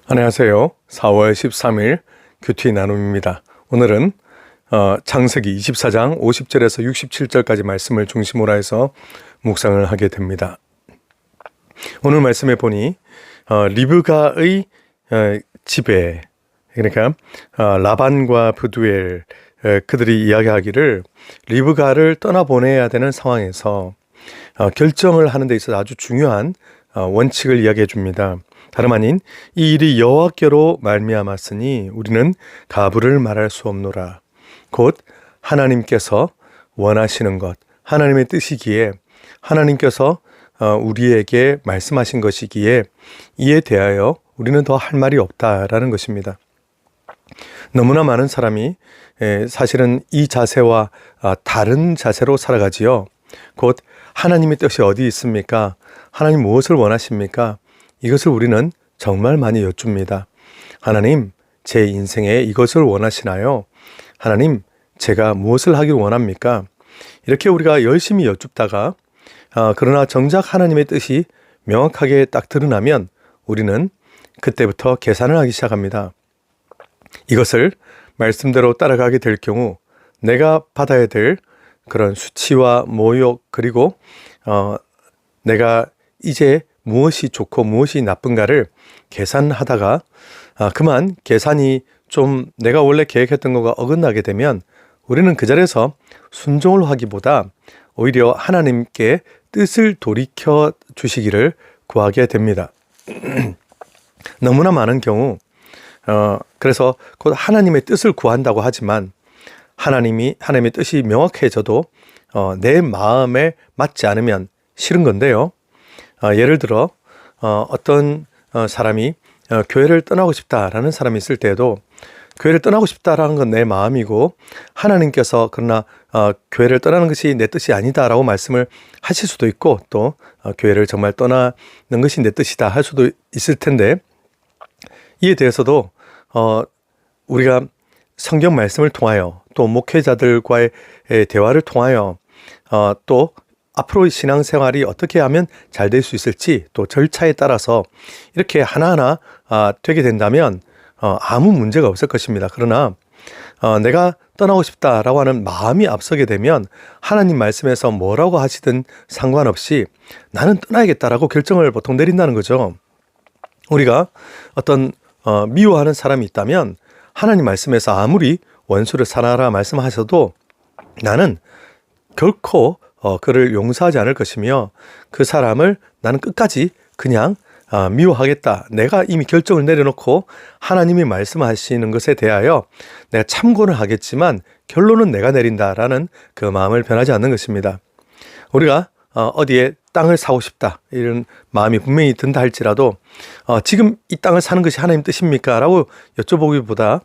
안녕하세요. 4월 13일 큐티 나눔입니다. 오늘은 창세기 24장 50절에서 67절까지 말씀을 중심으로 해서 묵상을 하게 됩니다. 오늘 말씀에 보니 리브가의 집에, 그러니까 라반과 브두엘 그들이 이야기하기를 리브가를 떠나보내야 되는 상황에서 결정을 하는 데 있어서 아주 중요한 원칙을 이야기해 줍니다. 다름 아닌 이 일이 여호와께로 말미암았으니 우리는 가부를 말할 수 없노라. 곧 하나님께서 원하시는 것, 하나님의 뜻이기에 하나님께서 우리에게 말씀하신 것이기에 이에 대하여 우리는 더 할 말이 없다라는 것입니다. 너무나 많은 사람이 사실은 이 자세와 다른 자세로 살아가지요. 곧 하나님의 뜻이 어디 있습니까? 하나님 무엇을 원하십니까? 이것을 우리는 정말 많이 여쭙니다. 하나님, 제 인생에 이것을 원하시나요? 하나님, 제가 무엇을 하길 원합니까? 이렇게 우리가 열심히 여쭙다가 그러나 정작 하나님의 뜻이 명확하게 딱 드러나면 우리는 그때부터 계산을 하기 시작합니다. 이것을 말씀대로 따라가게 될 경우 내가 받아야 될 그런 수치와 모욕, 그리고 내가 이제 무엇이 좋고 무엇이 나쁜가를 계산하다가 그만 계산이 좀 내가 원래 계획했던 것과 어긋나게 되면 우리는 그 자리에서 순종을 하기보다 오히려 하나님께 뜻을 돌이켜 주시기를 구하게 됩니다. 너무나 많은 경우 그래서 곧 하나님의 뜻을 구한다고 하지만 하나님의 뜻이 명확해져도 내 마음에 맞지 않으면 싫은 건데요. 예를 들어 어떤 사람이 교회를 떠나고 싶다라는 사람이 있을 때에도 교회를 떠나고 싶다라는 건 내 마음이고 하나님께서 그러나 교회를 떠나는 것이 내 뜻이 아니다라고 말씀을 하실 수도 있고 또 교회를 정말 떠나는 것이 내 뜻이다 할 수도 있을 텐데 이에 대해서도 우리가 성경 말씀을 통하여 또 목회자들과의 대화를 통하여 또 앞으로 신앙생활이 어떻게 하면 잘 될 수 있을지 또 절차에 따라서 이렇게 하나하나 되게 된다면 아무 문제가 없을 것입니다. 그러나 내가 떠나고 싶다라고 하는 마음이 앞서게 되면 하나님 말씀에서 뭐라고 하시든 상관없이 나는 떠나야겠다라고 결정을 보통 내린다는 거죠. 우리가 어떤 미워하는 사람이 있다면 하나님 말씀에서 아무리 원수를 사랑하라 말씀하셔도 나는 결코 그를 용서하지 않을 것이며 그 사람을 나는 끝까지 그냥 미워하겠다. 내가 이미 결정을 내려놓고 하나님이 말씀하시는 것에 대하여 내가 참고는 하겠지만 결론은 내가 내린다라는 그 마음을 변하지 않는 것입니다. 우리가 어디에 땅을 사고 싶다 이런 마음이 분명히 든다 할지라도 지금 이 땅을 사는 것이 하나님 뜻입니까? 라고 여쭤보기보다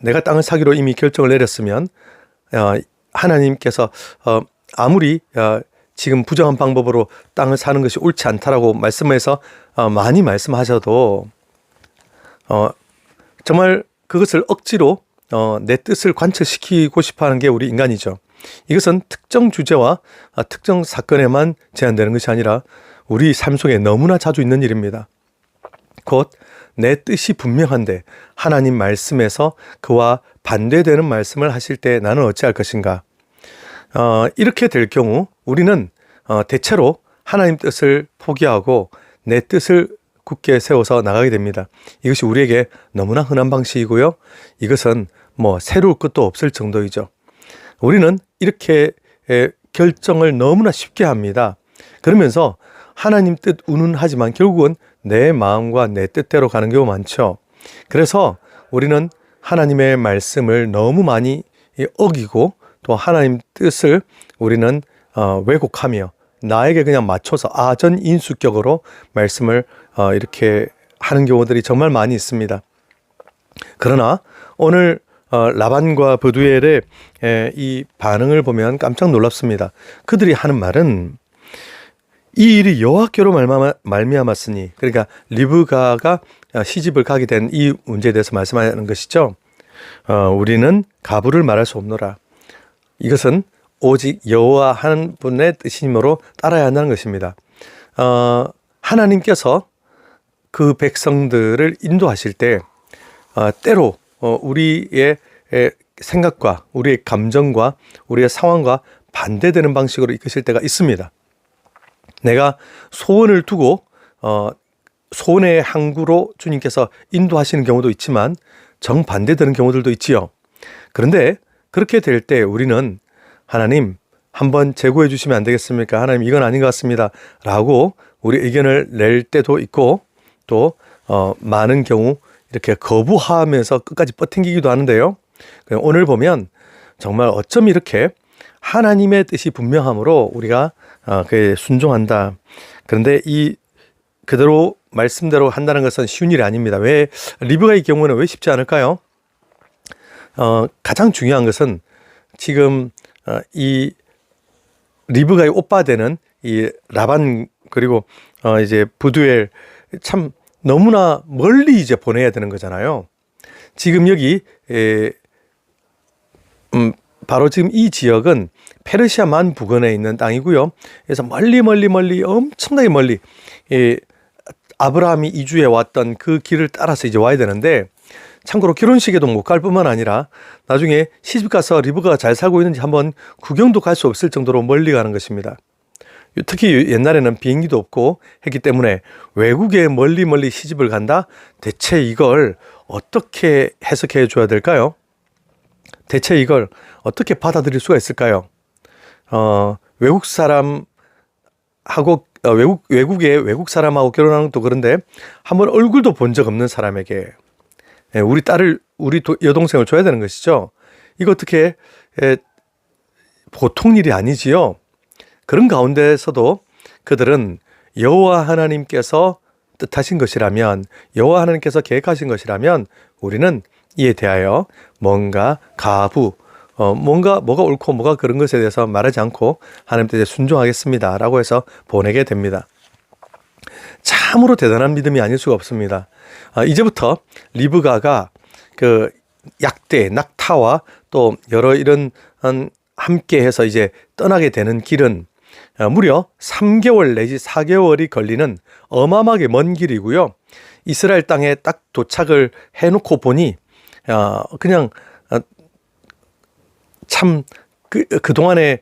내가 땅을 사기로 이미 결정을 내렸으면 하나님께서 아무리 지금 부정한 방법으로 땅을 사는 것이 옳지 않다라고 말씀해서 많이 말씀하셔도 정말 그것을 억지로 내 뜻을 관철시키고 싶어하는 게 우리 인간이죠. 이것은 특정 주제와 특정 사건에만 제한되는 것이 아니라 우리 삶 속에 너무나 자주 있는 일입니다. 곧 내 뜻이 분명한데 하나님 말씀에서 그와 반대되는 말씀을 하실 때 나는 어찌할 것인가? 이렇게 될 경우 우리는 대체로 하나님 뜻을 포기하고 내 뜻을 굳게 세워서 나가게 됩니다. 이것이 우리에게 너무나 흔한 방식이고요. 이것은 새로울 것도 없을 정도이죠. 우리는 이렇게 결정을 너무나 쉽게 합니다. 그러면서 하나님 뜻 운운하지만 결국은 내 마음과 내 뜻대로 가는 경우가 많죠. 그래서 우리는 하나님의 말씀을 너무 많이 어기고 또 하나님 뜻을 우리는 왜곡하며 나에게 그냥 맞춰서 아전인수격으로 말씀을 이렇게 하는 경우들이 정말 많이 있습니다. 그러나 오늘 라반과 브두엘의 이 반응을 보면 깜짝 놀랍습니다. 그들이 하는 말은 이 일이 여호와께로 말미암았으니, 그러니까 리브가가 시집을 가게 된 이 문제에 대해서 말씀하는 것이죠. 우리는 가부를 말할 수 없노라. 이것은 오직 여호와 한 분의 뜻이므로 따라야 한다는 것입니다. 하나님께서 그 백성들을 인도하실 때 때로 우리의 생각과 우리의 감정과 우리의 상황과 반대되는 방식으로 이끄실 때가 있습니다. 내가 소원을 두고 소원의 항구로 주님께서 인도하시는 경우도 있지만 정반대되는 경우들도 있지요. 그런데 그렇게 될 때 우리는 하나님 한번 재고해 주시면 안 되겠습니까? 하나님 이건 아닌 것 같습니다 라고 우리 의견을 낼 때도 있고 또 많은 경우 이렇게 거부하면서 끝까지 버팅기기도 하는데요. 오늘 보면 정말 어쩜 이렇게 하나님의 뜻이 분명함으로 우리가 그에 순종한다. 그런데 이 그대로 말씀대로 한다는 것은 쉬운 일이 아닙니다. 왜 리브가의 경우는 왜 쉽지 않을까요? 가장 중요한 것은 지금 이 리브가의 오빠 되는 이 라반 그리고 이제 부두엘 참 너무나 멀리 이제 보내야 되는 거잖아요. 지금 여기 바로 지금 이 지역은 페르시아 만 부근에 있는 땅이고요. 그래서 멀리 엄청나게 멀리 아브라함이 이주해 왔던 그 길을 따라서 이제 와야 되는데 참고로 결혼식에도 못 갈 뿐만 아니라 나중에 시집가서 리브가가 잘 살고 있는지 한번 구경도 갈 수 없을 정도로 멀리 가는 것입니다. 특히 옛날에는 비행기도 없고 했기 때문에 외국에 멀리 시집을 간다? 대체 이걸 어떻게 해석해 줘야 될까요? 대체 이걸 어떻게 받아들일 수가 있을까요? 외국 사람하고 외국의 외국 사람하고 결혼하는 것도 그런데 한번 얼굴도 본 적 없는 사람에게 우리 딸을 우리 여동생을 줘야 되는 것이죠. 이거 어떻게 보통 일이 아니지요. 그런 가운데서도 그들은 여호와 하나님께서 뜻하신 것이라면 여호와 하나님께서 계획하신 것이라면 우리는 이에 대하여 뭔가 뭐가 옳고 뭐가 그런 것에 대해서 말하지 않고 하나님 뜻에 순종하겠습니다 라고 해서 보내게 됩니다. 참으로 대단한 믿음이 아닐 수가 없습니다. 이제부터 리브가가 그 약대, 낙타와 또 여러 이런 함께 해서 이제 떠나게 되는 길은 무려 3개월 내지 4개월이 걸리는 어마어마하게 먼 길이고요. 이스라엘 땅에 딱 도착을 해놓고 보니 그냥 참 그동안에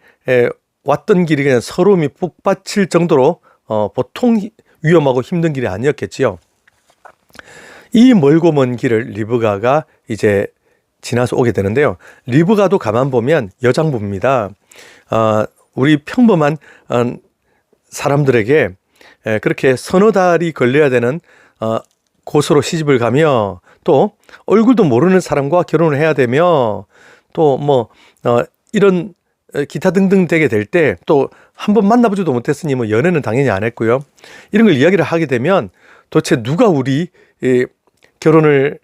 왔던 길이 그냥 서러움이 북받칠 정도로 보통 위험하고 힘든 길이 아니었겠지요. 이 멀고 먼 길을 리브가가 이제 지나서 오게 되는데요. 리브가도 가만 보면 여장부입니다. 우리 평범한 사람들에게 그렇게 서너 달이 걸려야 되는 곳으로 시집을 가며 또 얼굴도 모르는 사람과 결혼을 해야 되며 또 뭐 이런 기타 등등 되게 될 때 또 한 번 만나보지도 못했으니 뭐 연애는 당연히 안 했고요. 이런 걸 이야기를 하게 되면 도대체 누가 우리 결혼을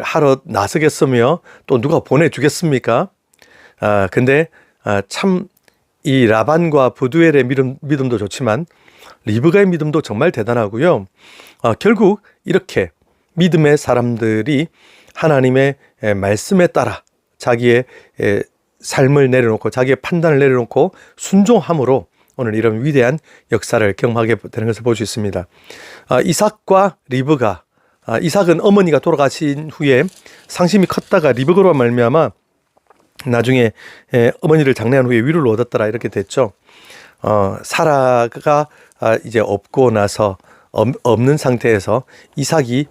하러 나서겠으며 또 누가 보내주겠습니까? 근데 참 이 라반과 부두엘의 믿음도 좋지만 리브가의 믿음도 정말 대단하고요. 결국 이렇게 믿음의 사람들이 하나님의 말씀에 따라 자기의 삶을 내려놓고 자기의 판단을 내려놓고 순종함으로 오늘 이런 위대한 역사를 경험하게 되는 것을 볼 수 있습니다. 이삭과 리브가 이삭은 어머니가 돌아가신 후에 상심이 컸다가 리브가로 말미암아 나중에 어머니를 장례한 후에 위로를 얻었더라 이렇게 됐죠. 사라가 이제 없고 나서 없는 상태에서 이삭이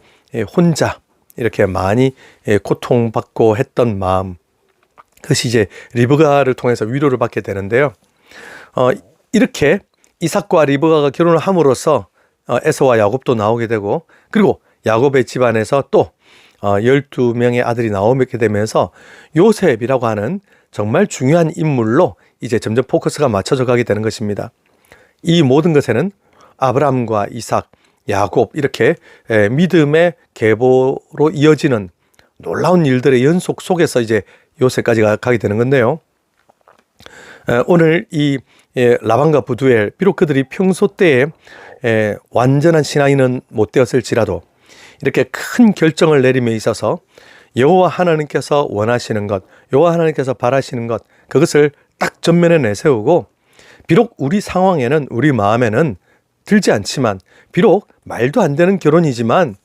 혼자 이렇게 많이 고통받고 했던 마음, 그것이 이제 리브가를 통해서 위로를 받게 되는데요. 이렇게 이삭과 리브가가 결혼을 함으로써 에서와 야곱도 나오게 되고 그리고 야곱의 집안에서 또 12명의 아들이 나오게 되면서 요셉이라고 하는 정말 중요한 인물로 이제 점점 포커스가 맞춰져 가게 되는 것입니다. 이 모든 것에는 아브라함과 이삭, 야곱 이렇게 믿음의 계보로 이어지는 놀라운 일들의 연속 속에서 이제 요셉까지 가게 되는 건데요. 오늘 이 라반과 부두엘 비록 그들이 평소 때에 완전한 신앙인은 못 되었을지라도 이렇게 큰 결정을 내림에 있어서 여호와 하나님께서 원하시는 것, 여호와 하나님께서 바라시는 것 그것을 딱 전면에 내세우고 비록 우리 상황에는 우리 마음에는 들지 않지만 비록 말도 안 되는 결혼이지만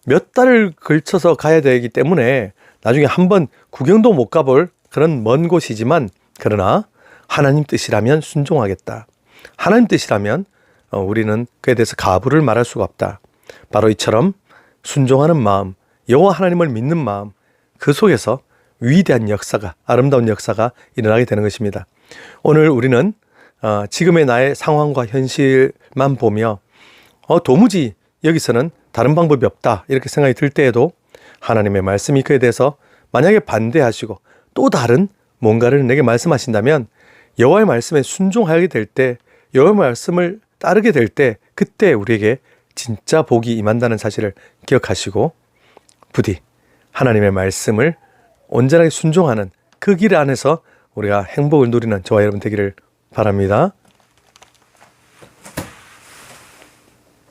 몇 달을 걸쳐서 가야 되기 때문에 나중에 한번 구경도 못 가볼 그런 먼 곳이지만 그러나 하나님 뜻이라면 순종하겠다. 하나님 뜻이라면 우리는 그에 대해서 가부를 말할 수가 없다. 바로 이처럼 순종하는 마음, 여호와 하나님을 믿는 마음, 그 속에서 위대한 역사가, 아름다운 역사가 일어나게 되는 것입니다. 오늘 우리는 지금의 나의 상황과 현실만 보며 도무지 여기서는 다른 방법이 없다 이렇게 생각이 들 때에도 하나님의 말씀이 그에 대해서 만약에 반대하시고 또 다른 뭔가를 내게 말씀하신다면 여호와의 말씀에 순종하게 될 때, 여호와의 말씀을 따르게 될 때 그때 우리에게 진짜 복이 임한다는 사실을 기억하시고 부디 하나님의 말씀을 온전하게 순종하는 그 길 안에서 우리가 행복을 누리는 저와 여러분 되기를 바랍니다.